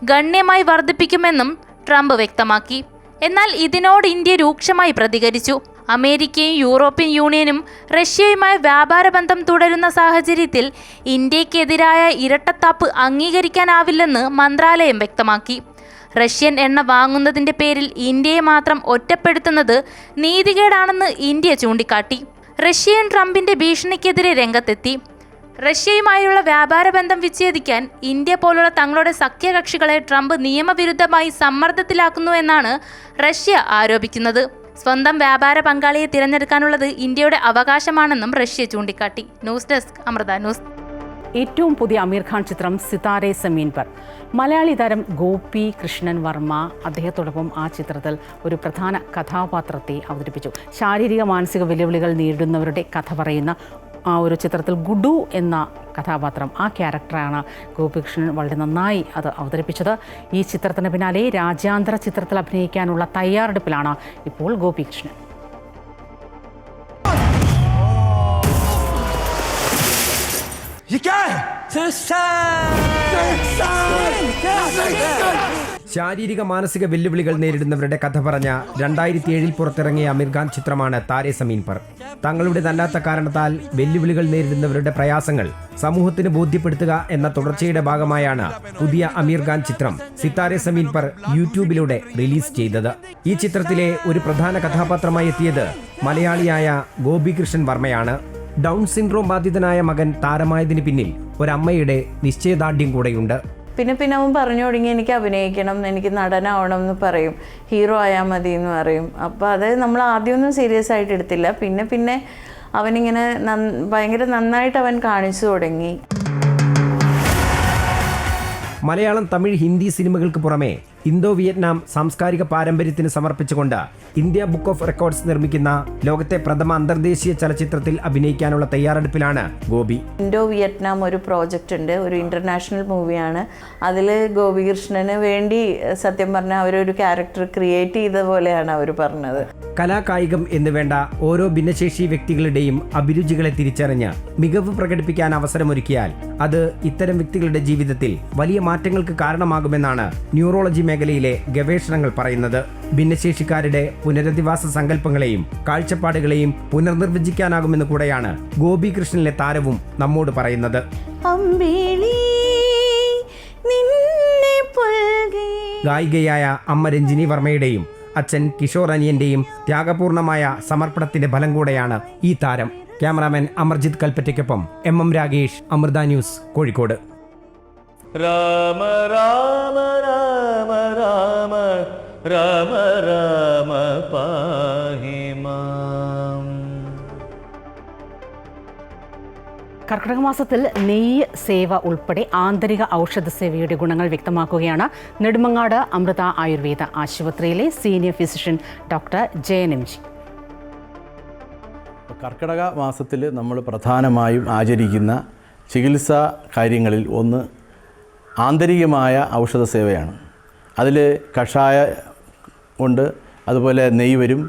ഗണ്യമായി വർദ്ധിപ്പിക്കുമെന്നും ട്രംപ് വ്യക്തമാക്കി. എന്നാൽ ഇതിനോട് ഇന്ത്യ രൂക്ഷമായി പ്രതികരിച്ചു. അമേരിക്കയും യൂറോപ്യൻ യൂണിയനും റഷ്യയുമായി വ്യാപാര ബന്ധം തുടരുന്ന സാഹചര്യത്തിൽ ഇന്ത്യക്കെതിരായ ഇരട്ടത്താപ്പ് അംഗീകരിക്കാനാവില്ലെന്ന് മന്ത്രാലയം വ്യക്തമാക്കി. റഷ്യൻ എണ്ണ വാങ്ങുന്നതിൻ്റെ പേരിൽ ഇന്ത്യയെ മാത്രം ഒറ്റപ്പെടുത്തുന്നത് നീതികേടാണെന്ന് ഇന്ത്യ ചൂണ്ടിക്കാട്ടി. റഷ്യയും ട്രംപിന്റെ ഭീഷണിക്കെതിരെ രംഗത്തെത്തി. റഷ്യയുമായുള്ള വ്യാപാര ബന്ധം വിച്ഛേദിക്കാൻ ഇന്ത്യ പോലുള്ള തങ്ങളുടെ സഖ്യകക്ഷികളെ ട്രംപ് നിയമവിരുദ്ധമായി സമ്മർദ്ദത്തിലാക്കുന്നു എന്നാണ് റഷ്യ ആരോപിക്കുന്നത്. സ്വന്തം വ്യാപാര പങ്കാളിയെ തിരഞ്ഞെടുക്കാനുള്ളത് ഇന്ത്യയുടെ അവകാശമാണെന്നും റഷ്യ ചൂണ്ടിക്കാട്ടി. News desk, Amrita news. ഏറ്റവും പുതിയ അമീർ ഖാൻ ചിത്രം സിതാരെ സമീൻ പർ. മലയാളി താരം ഗോപി കൃഷ്ണൻ വർമ്മ അദ്ദേഹത്തോടൊപ്പം ആ ചിത്രത്തിൽ ഒരു പ്രധാന കഥാപാത്രത്തെ അവതരിപ്പിച്ചു. ശാരീരിക മാനസിക വെല്ലുവിളികൾ നേരിടുന്നവരുടെ കഥ പറയുന്ന ആ ഒരു ചിത്രത്തിൽ ഗുഡു എന്ന കഥാപാത്രം, ആ ക്യാരക്ടറാണ് ഗോപികൃഷ്ണൻ വളരെ നന്നായി അത് അവതരിപ്പിച്ചത്. ഈ ചിത്രത്തിന് പിന്നാലെ രാജ്യാന്തര ചിത്രത്തിൽ അഭിനയിക്കാനുള്ള തയ്യാറെടുപ്പിലാണ് ഇപ്പോൾ ഗോപികൃഷ്ണൻ. ശാരീരിക മാനസിക വെല്ലുവിളികൾ നേരിടുന്നവരുടെ കഥ പറഞ്ഞ 2007 പുറത്തിറങ്ങിയ അമീർ ഖാൻ ചിത്രമാണ് താരെ സമീൻ പർ. തങ്ങളുടെ നല്ലാത്ത കാരണത്താൽ വെല്ലുവിളികൾ നേരിടുന്നവരുടെ പ്രയാസങ്ങൾ സമൂഹത്തിന് ബോധ്യപ്പെടുത്തുക എന്ന തുടർച്ചയുടെ ഭാഗമായാണ് പുതിയ അമീർ ഖാൻ ചിത്രം സിതാരെ സമീൻ പർ യൂട്യൂബിലൂടെ റിലീസ് ചെയ്തത്. ഈ ചിത്രത്തിലെ ഒരു പ്രധാന കഥാപാത്രമായി എത്തിയത് മലയാളിയായ ഗോപികൃഷ്ണൻ വർമ്മയാണ്. ഡൗൺ സിൻഡ്രോം ബാധിതനായ മകൻ താരമായതിന് പിന്നിൽ ഒരമ്മയുടെ നിശ്ചയദാർഢ്യം കൂടെയുണ്ട്. പിന്നെ അവൻ പറഞ്ഞു തുടങ്ങി എനിക്ക് അഭിനയിക്കണം, എനിക്ക് നടനാവണം എന്ന് പറയും, ഹീറോ ആയാൽ മതി എന്ന് പറയും. അപ്പോൾ അത് നമ്മൾ ആദ്യമൊന്നും സീരിയസ് ആയിട്ട് എടുത്തില്ല. പിന്നെ അവനിങ്ങനെ ഭയങ്കര നന്നായിട്ട് അവൻ കാണിച്ചു തുടങ്ങി. മലയാളം, തമിഴ്, ഹിന്ദി സിനിമകൾക്ക് പുറമെ ഇന്തോ വിയറ്റ്നാം സാംസ്കാരിക പാരമ്പര്യത്തിന് സമർപ്പിച്ചുകൊണ്ട് ഇന്ത്യ ബുക്ക് ഓഫ് റെക്കോർഡ്സ് നിർമ്മിക്കുന്ന ലോകത്തെ പ്രഥമ അന്തർദേശീയ ചലച്ചിത്രത്തിൽ അഭിനയിക്കാനുള്ള തയ്യാറെടുപ്പിലാണ് ഗോപി. ഇന്തോ വിയറ്റ്നാം ഒരു പ്രോജക്റ്റ് ഉണ്ട്, ഒരു ഇന്റർനാഷണൽ മൂവിയാണ്. അതിൽ ഗോപികൃഷ്ണന് വേണ്ടി സത്യം പറഞ്ഞാൽ അവരൊരു ക്യാരക്ടർ ക്രിയേറ്റ് ചെയ്ത പോലെയാണ് അവർ പറഞ്ഞത്. കലാകായികം എന്ന് വേണ്ട ഓരോ ഭിന്നശേഷി വ്യക്തികളുടെയും അഭിരുചികളെ തിരിച്ചറിഞ്ഞ് മികവ് പ്രകടിപ്പിക്കാൻ അവസരമൊരുക്കിയാൽ അത് ഇത്തരം വ്യക്തികളുടെ ജീവിതത്തിൽ വലിയ മാറ്റങ്ങൾക്ക് കാരണമാകുമെന്നാണ് ന്യൂറോളജി മേഖലയിലെ ഗവേഷണങ്ങൾ പറയുന്നത്. ഭിന്നശേഷിക്കാരുടെ പുനരധിവാസ സങ്കല്പങ്ങളെയും കാഴ്ചപ്പാടുകളെയും പുനർനിർവചിക്കാനാകുമെന്ന് കൂടെയാണ് ഗോപികൃഷ്ണനിലെ താരവും നമ്മോട് പറയുന്നത്. ഗായികയായ അമ്മ രഞ്ജിനി വർമ്മയുടെയും അച്ഛൻ കിഷോർ അനിയന്റെയും ത്യാഗപൂർണമായ സമർപ്പണത്തിന്റെ ഫലം കൂടെയാണ് ഈ താരം. ക്യാമറാമാൻ അമർജിത് കൽപ്പറ്റയ്ക്കൊപ്പം എം രാഗേഷ്, അമൃത ന്യൂസ്, കോഴിക്കോട്. രാമ രാമ രാമ രാമ രാമ രാമ പാഹി മാം. കർക്കിടക മാസത്തിൽ നെയ്യ് സേവ ഉൾപ്പെടെ ആന്തരിക ഔഷധ സേവയുടെ ഗുണങ്ങൾ വ്യക്തമാക്കുകയാണ് നെടുമങ്ങാട് അമൃത ആയുർവേദ ആശുപത്രിയിലെ സീനിയർ ഫിസിഷ്യൻ ഡോക്ടർ JNMG. കർക്കിടക മാസത്തിൽ നമ്മൾ പ്രധാനമായും ആചരിക്കുന്ന ചികിത്സാ കാര്യങ്ങളിൽ ഒന്ന് ആന്തരികമായ ഔഷധ സേവയാണ്. അതിൽ കഷായ ഉണ്ട്, അതുപോലെ നെയ്യ് വരും,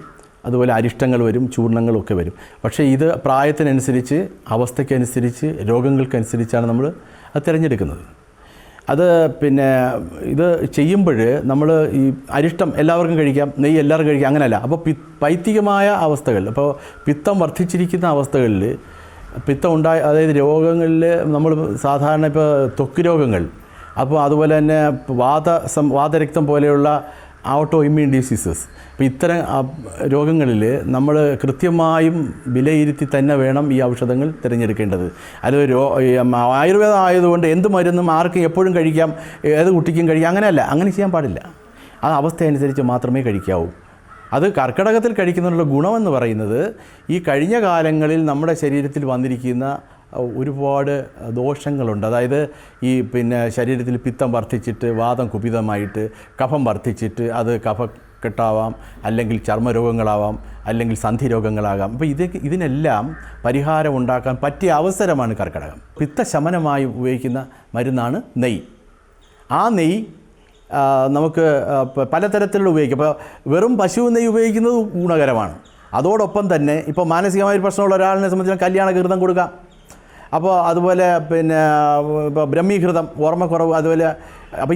അതുപോലെ അരിഷ്ടങ്ങൾ വരും, ചൂർണങ്ങളൊക്കെ വരും. പക്ഷേ ഇത് പ്രായത്തിനനുസരിച്ച്, അവസ്ഥയ്ക്കനുസരിച്ച്, രോഗങ്ങൾക്കനുസരിച്ചാണ് നമ്മൾ അത് തിരഞ്ഞെടുക്കുന്നത്. അത് ഇത് ചെയ്യുമ്പോൾ നമ്മൾ ഈ അരിഷ്ടം എല്ലാവർക്കും കഴിക്കാം, നെയ്യ് എല്ലാവർക്കും കഴിക്കാം, അങ്ങനെയല്ല. അപ്പോൾ പൈത്തികമായ അവസ്ഥകൾ, അപ്പോൾ പിത്തം വർദ്ധിച്ചിരിക്കുന്ന അവസ്ഥകളിൽ അതായത് രോഗങ്ങളിൽ നമ്മൾ സാധാരണ ഇപ്പോൾ ത്വക്ക് രോഗങ്ങൾ, അപ്പോൾ അതുപോലെ തന്നെ വാതരക്തം പോലെയുള്ള ഓട്ടോ ഇമ്മ്യൂൺ ഡിസീസസ്, അപ്പോൾ ഇത്തരം രോഗങ്ങളിൽ നമ്മൾ കൃത്യമായും വിലയിരുത്തി തന്നെ വേണം ഈ ഔഷധങ്ങൾ തിരഞ്ഞെടുക്കേണ്ടത്. അത് ആയുർവേദം ആയതുകൊണ്ട് എന്ത് മരുന്നും ആർക്കും എപ്പോഴും കഴിക്കാം, ഏത് കുട്ടിക്കും കഴിക്കാം, അങ്ങനെയല്ല. അങ്ങനെ ചെയ്യാൻ പാടില്ല. ആ അവസ്ഥ അനുസരിച്ച് മാത്രമേ കഴിക്കാവൂ. അത് കർക്കിടകത്തിൽ കഴിക്കുന്നതിനുള്ള ഗുണമെന്ന് പറയുന്നത് ഈ കഴിഞ്ഞ കാലങ്ങളിൽ നമ്മുടെ ശരീരത്തിൽ വന്നിരിക്കുന്ന ഒരുപാട് ദോഷങ്ങളുണ്ട്. അതായത് ഈ ശരീരത്തിൽ പിത്തം വർദ്ധിച്ചിട്ട്, വാതം കുപിതമായിട്ട്, കഫം വർദ്ധിച്ചിട്ട്, അത് കഫക്കെട്ടാവാം, അല്ലെങ്കിൽ ചർമ്മരോഗങ്ങളാവാം, അല്ലെങ്കിൽ സന്ധിരോഗങ്ങളാകാം. അപ്പോൾ ഇതിനെല്ലാം പരിഹാരം ഉണ്ടാക്കാൻ പറ്റിയ അവസരമാണ് കർക്കിടകം. പിത്തശമനമായി ഉപയോഗിക്കുന്ന മരുന്നാണ് നെയ്യ്. ആ നെയ്യ് നമുക്ക് പലതരത്തിലുള്ള ഉപയോഗിക്കാം. ഇപ്പോൾ വെറും പശു നെയ്യ് ഉപയോഗിക്കുന്നത് ഗുണകരമാണ്. അതോടൊപ്പം തന്നെ ഇപ്പോൾ മാനസികമായ പ്രശ്നമുള്ള ഒരാളിനെ സംബന്ധിച്ച് കല്യാണ ഘൃതം കൊടുക്കാം. അപ്പോൾ അതുപോലെ ഇപ്പോൾ ബ്രഹ്മീഘൃതം, ഓർമ്മക്കുറവ്, അതുപോലെ അപ്പോൾ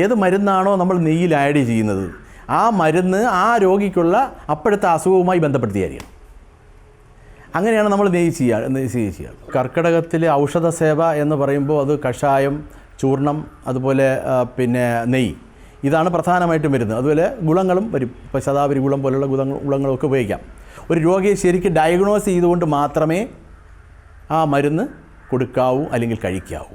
ഏത് മരുന്നാണോ നമ്മൾ നെയ്യിൽ ആഡ് ചെയ്യുന്നത്, ആ മരുന്ന് ആ രോഗിക്കുള്ള അപ്പോഴത്തെ അസുഖവുമായി ബന്ധപ്പെടുത്തിയായിരിക്കും. അങ്ങനെയാണ് നമ്മൾ നെയ്യ് ചെയ്യുക. കർക്കിടകത്തിലെ ഔഷധ സേവ എന്ന് പറയുമ്പോൾ അത് കഷായം, ചൂർണം, അതുപോലെ നെയ്യ്, ഇതാണ് പ്രധാനമായിട്ടും വരുന്നത്. അതുപോലെ ഗുളങ്ങളും വരും. ഇപ്പോൾ ശതാവരി ഗുളം പോലുള്ള ഗുളങ്ങളൊക്കെ ഉപയോഗിക്കാം. ഒരു രോഗിയെ ശരിക്കും ഡയഗ്നോസ് ചെയ്തുകൊണ്ട് മാത്രമേ ആ മരുന്ന് കൊടുക്കാവൂ അല്ലെങ്കിൽ കഴിക്കാവൂ.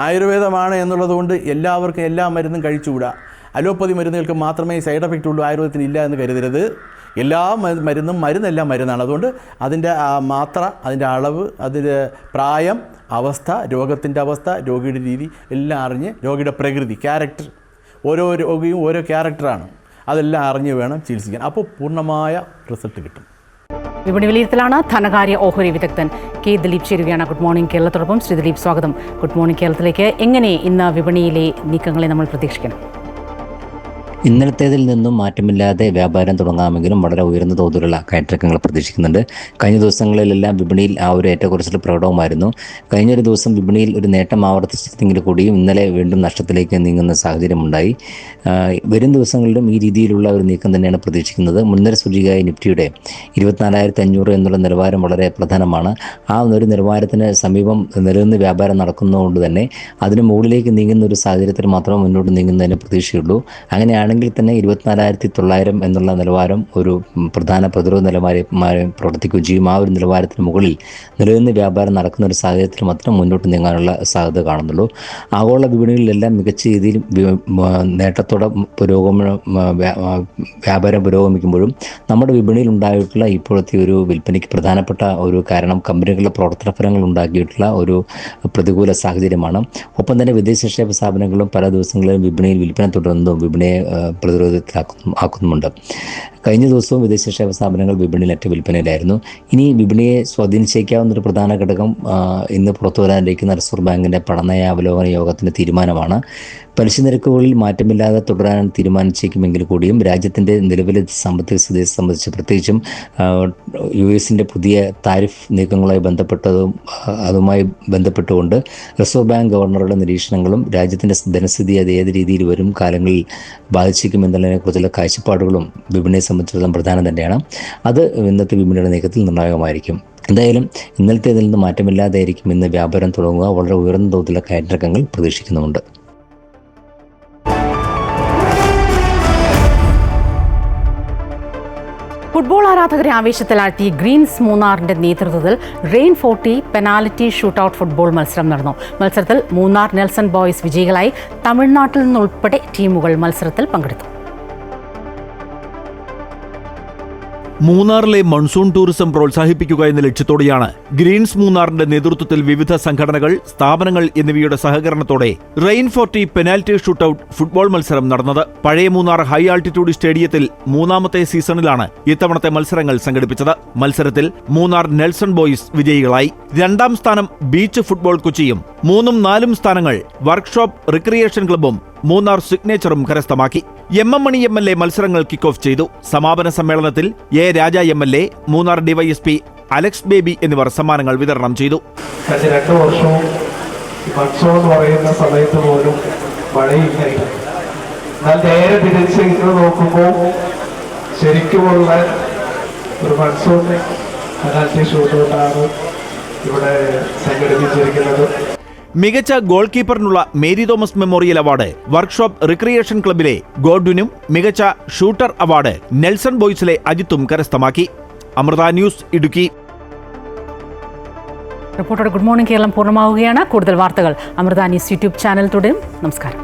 ആയുർവേദമാണ് എന്നുള്ളത് കൊണ്ട് എല്ലാവർക്കും എല്ലാ മരുന്നും കഴിച്ചുകൂടാ. അലോപ്പതി മരുന്നുകൾക്ക് മാത്രമേ സൈഡ് എഫക്റ്റ് ഉള്ളൂ, ആയുർവേദത്തിന് ഇല്ല എന്ന് കരുതരുത്. എല്ലാ മരുന്നെല്ലാം മരുന്നാണ്. അതുകൊണ്ട് അതിൻ്റെ മാത്ര, അതിൻ്റെ അളവ്, അതിൻ്റെ പ്രായം, അവസ്ഥ, രോഗത്തിൻ്റെ അവസ്ഥ, രോഗിയുടെ രീതി എല്ലാം അറിഞ്ഞ്, രോഗിയുടെ പ്രകൃതി, ക്യാരക്ടർ, ഓരോ രോഗിയും ഓരോ ക്യാരക്ടറാണ്, അതെല്ലാം അറിഞ്ഞ് വേണം ചികിത്സിക്കാൻ. അപ്പോൾ പൂർണ്ണമായ റിസൾട്ട് കിട്ടും. വിപണി വിലയിരുത്തലാണ് ധനകാര്യ ഓഹരി വിദഗ്ധൻ K. ദിലീപ് ചേരുകയാണ്. ഗുഡ് മോർണിംഗ് കേരളത്തോടൊപ്പം. ശ്രീ ദിലീപ്, സ്വാഗതം. ഗുഡ് മോർണിംഗ് കേരളത്തിലേക്ക്. എങ്ങനെ ഇന്ന് വിപണിയിലെ നീക്കങ്ങളെ നമ്മൾ പ്രതീക്ഷിക്കണം? ഇന്നലത്തേതിൽ നിന്നും മാറ്റമില്ലാതെ വ്യാപാരം തുടങ്ങാമെങ്കിലും വളരെ ഉയർന്ന തോതിലുള്ള കയറ്റിറക്കങ്ങൾ പ്രതീക്ഷിക്കുന്നുണ്ട്. കഴിഞ്ഞ ദിവസങ്ങളിലെല്ലാം വിപണിയിൽ ആ ഒരു ഏറ്റക്കുറച്ചിൽ പ്രകടവുമായിരുന്നു. കഴിഞ്ഞൊരു ദിവസം വിപണിയിൽ ഒരു നേട്ടം ആവർത്തിച്ചെങ്കിൽ കൂടിയും ഇന്നലെ വീണ്ടും നഷ്ടത്തിലേക്ക് നീങ്ങുന്ന സാഹചര്യമുണ്ടായി. വരും ദിവസങ്ങളിലും ഈ രീതിയിലുള്ള ഒരു നീക്കം തന്നെയാണ് പ്രതീക്ഷിക്കുന്നത്. മുൻനിര സൂചികയായ നിഫ്റ്റിയുടെ 24,500 എന്നുള്ള നിലവാരം വളരെ പ്രധാനമാണ്. ആ ഒരു നിലവാരത്തിന് സമീപം നിലനിന്ന് വ്യാപാരം നടക്കുന്നതുകൊണ്ട് തന്നെ അതിന് മുകളിലേക്ക് നീങ്ങുന്ന ഒരു സാഹചര്യത്തിൽ മാത്രമേ മുന്നോട്ട് നീങ്ങുന്നതിന് പ്രതീക്ഷയുള്ളൂ. അങ്ങനെയാണ് ആണെങ്കിൽ തന്നെ 24,900 എന്നുള്ള നിലവാരം ഒരു പ്രധാന പ്രതിരോധ നിലവാരമായി പ്രവർത്തിക്കുകയും ചെയ്യും. ആ ഒരു നിലവാരത്തിന് മുകളിൽ നിലനിന്ന് വ്യാപാരം നടക്കുന്ന ഒരു സാഹചര്യത്തിൽ മാത്രം മുന്നോട്ട് നീങ്ങാനുള്ള സാധ്യത കാണുന്നുള്ളൂ. ആഗോള വിപണികളിലെല്ലാം മികച്ച രീതിയിൽ നേട്ടത്തോടെ വ്യാപാരം പുരോഗമിക്കുമ്പോഴും നമ്മുടെ വിപണിയിൽ ഉണ്ടായിട്ടുള്ള ഇപ്പോഴത്തെ ഒരു വിൽപ്പനയ്ക്ക് പ്രധാനപ്പെട്ട ഒരു കാരണം കമ്പനികളുടെ പ്രവർത്തന ഫലങ്ങൾ ഉണ്ടാക്കിയിട്ടുള്ള ഒരു പ്രതികൂല സാഹചര്യമാണ്. ഒപ്പം തന്നെ വിദേശ നിക്ഷേപ സ്ഥാപനങ്ങളും പല ദിവസങ്ങളിലും വിപണിയിൽ വിൽപ്പന തുടരുന്നതും വിപണിയെ പ്രതിരോധത്തിലാക്കുന്നുമുണ്ട്. കഴിഞ്ഞ ദിവസവും വിദേശ നിക്ഷേപ സ്ഥാപനങ്ങൾ വിപണിയിലേറ്റ വിൽപ്പനയിലായിരുന്നു. ഇനി വിപണിയെ സ്വാധീനിച്ചേക്കാവുന്ന ഒരു പ്രധാന ഘടകം ഇന്ന് പുറത്തു വരാനിരിക്കുന്ന റിസർവ് ബാങ്കിൻ്റെ പണനയാവലോകന യോഗത്തിൻ്റെ തീരുമാനമാണ്. പലിശ നിരക്കുകളിൽ മാറ്റമില്ലാതെ തുടരാൻ തീരുമാനിച്ചേക്കുമെങ്കിൽ കൂടിയും രാജ്യത്തിൻ്റെ നിലവിലെ സാമ്പത്തിക സ്ഥിതിയെ സംബന്ധിച്ച് പ്രത്യേകിച്ചും US പുതിയ താരിഫ് നീക്കങ്ങളുമായി അതുമായി ബന്ധപ്പെട്ടുകൊണ്ട് റിസർവ് ബാങ്ക് ഗവർണറുടെ നിരീക്ഷണങ്ങളും രാജ്യത്തിൻ്റെ ധനസ്ഥിതി അത് ഏത് രീതിയിൽ വരും കാലങ്ങളിൽ ബാധിച്ചേക്കും എന്നുള്ളതിനെക്കുറിച്ചുള്ള കാഴ്ചപ്പാടുകളും വിപണിയെ സംബന്ധിച്ചിടത്തോളം പ്രധാനം തന്നെയാണ്. അത് ഇന്നത്തെ വിപണിയുടെ നീക്കത്തിൽ നിർണായകമായിരിക്കും. എന്തായാലും ഇന്നലത്തേതിൽ നിന്ന് മാറ്റമില്ലാതെയായിരിക്കും ഇന്ന് വ്യാപാരം തുടങ്ങുക. വളരെ ഉയർന്ന തോതിലുള്ള കയറ്റിറക്കങ്ങൾ പ്രതീക്ഷിക്കുന്നുമുണ്ട്. ഫുട്ബോൾ ആരാധകരെ ആവേശത്തിലാഴ്ത്തി ഗ്രീൻസ് മൂന്നാറിന്റെ നേതൃത്വത്തിൽ റെയിൻ 40 പെനാൽറ്റി ഷൂട്ടൌട്ട് ഫുട്ബോൾ മത്സരം നടന്നു. മത്സരത്തിൽ മൂന്നാർ നെൽസൺ ബോയ്സ് വിജയികളായി. തമിഴ്നാട്ടിൽ നിന്നുൾപ്പെടെ ടീമുകൾ മത്സരത്തിൽ പങ്കെടുത്തു. മൂന്നാറിലെ മൺസൂൺ ടൂറിസം പ്രോത്സാഹിപ്പിക്കുക എന്ന ലക്ഷ്യത്തോടെയാണ് ഗ്രീൻസ് മൂന്നാറിന്റെ നേതൃത്വത്തിൽ വിവിധ സംഘടനകൾ, സ്ഥാപനങ്ങൾ എന്നിവയുടെ സഹകരണത്തോടെ റെയിൻ 40 പെനാൽറ്റി ഷൂട്ടൌട്ട് ഫുട്ബോൾ മത്സരം നടന്നത്. പഴയ മൂന്നാർ ഹൈ ആൾട്ടിറ്റ്യൂഡ് സ്റ്റേഡിയത്തിൽ മൂന്നാമത്തെ സീസണിലാണ് ഇത്തവണത്തെ മത്സരങ്ങൾ സംഘടിപ്പിച്ചത്. മത്സരത്തിൽ മൂന്നാർ നെൽസൺ ബോയ്സ് വിജയികളായി. രണ്ടാം സ്ഥാനം ബീച്ച് ഫുട്ബോൾ കൊച്ചിയും 3ഉം 4ഉം സ്ഥാനങ്ങൾ വർക്ക്ഷോപ്പ് റിക്രിയേഷൻ ക്ലബ്ബും മൂന്നാർ സിഗ്നേച്ചറും കരസ്ഥമാക്കി. എം മണി MLA മത്സരങ്ങൾ കിക്ക് ഓഫ് ചെയ്തു. സമാപന സമ്മേളനത്തിൽ A Raja MLA, Munnar DYSP Alex baby എന്നിവർ സമ്മാനങ്ങൾ വിതരണം ചെയ്തു. 2 വർഷവും മൺസൂൺ എന്ന് പറയുന്ന സമയത്ത് പോലും മഴയില്ല. എന്നാൽ നേരെ തിരിച്ച് ഇങ്ങനെ നോക്കുമ്പോൾ ശരിക്കുമുള്ള ഒരു മൺസൂൺ പെനാൽറ്റി ഷൂട്ടൗട്ടാണ് ഇവിടെ സംഘടിപ്പിച്ചിരിക്കുന്നത്. മികച്ച ഗോൾ കീപ്പറിനുള്ള Mary Thomas memorial award workshop recreation ക്ലബിലെ ഗോഡ്വിനും മികച്ച ഷൂട്ടർ അവാർഡ് നെൽസൺ ബോയ്സിലെ അജിത്തും കരസ്ഥമാക്കി. Amrita News, Idukki. Reporter good morning Keralam പൂർണ്ണമാവുകയാണ്. കൂടുതൽ വാർത്തകൾ അമൃത ന്യൂസ് യൂട്യൂബ് ചാനൽ തുടരും. നമസ്കാരം.